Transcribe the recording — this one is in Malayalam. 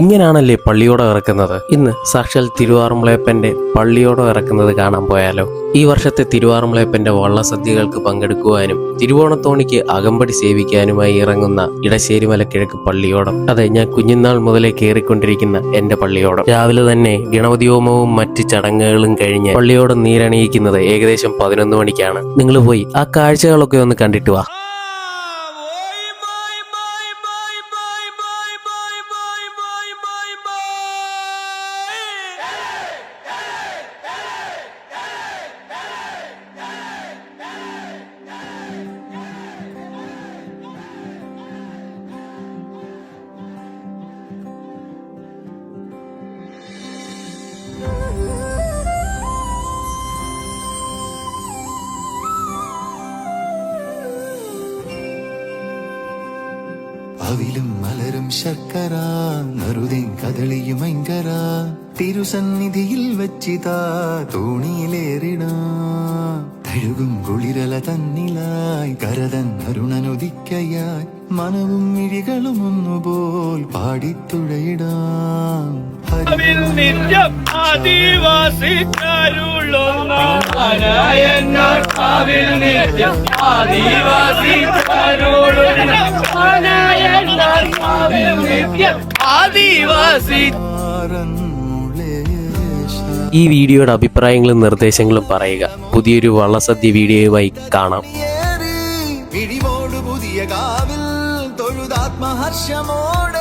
ഇങ്ങനാണല്ലേ പള്ളിയോടം ഇറക്കുന്നത്? ഇന്ന് സാക്ഷാൽ തിരുവാറുമുളയപ്പന്റെ പള്ളിയോടം ഇറക്കുന്നത് കാണാൻ പോയാലോ? ഈ വർഷത്തെ തിരുവാറുമുളയപ്പന്റെ വള്ളസദ്യകൾക്ക് പങ്കെടുക്കുവാനും തിരുവോണത്തോണിക്ക് അകമ്പടി സേവിക്കാനുമായി ഇറങ്ങുന്ന ഇടശ്ശേരിമല കിഴക്ക് പള്ളിയോടം. അതെ, ഞാൻ കുഞ്ഞുനാൾ മുതലേ കയറിക്കൊണ്ടിരിക്കുന്ന എന്റെ പള്ളിയോടം. രാവിലെ തന്നെ ഗണപതി ഹോമവും മറ്റ് ചടങ്ങുകളും കഴിഞ്ഞ് പള്ളിയോടം നീരണിയിക്കുന്നത് ഏകദേശം 11 മണിക്കാണ്. നിങ്ങൾ പോയി ആ കാഴ്ചകളൊക്കെ ഒന്ന് കണ്ടിട്ട് വാ. അവിലും മലരും ശർക്കര നറുതേൻ കദളിയും ഭയങ്കര തിരുസന്നിധിയിൽ വച്ചിതാ തോണിയിലേറിടാ തഴുകും കുളിരല തന്നിലായി കരതൻ അരുണനുദിക്കയായി മനവും മിഴികളും ഒന്നുപോൽ പാടിത്തുഴയിടാം. നിത്യം ആദിവാസിക്കാരുള്ളൊന്ന നിത്യം ആദിവാസി. ഈ വീഡിയോയുടെ അഭിപ്രായങ്ങളും നിർദ്ദേശങ്ങളും പറയുക. പുതിയൊരു വള്ളസദ്യ വീഡിയോയുമായി കാണാം. പുതിയ കാവിൽ തൊഴുതാത്മഹർഷമോടെ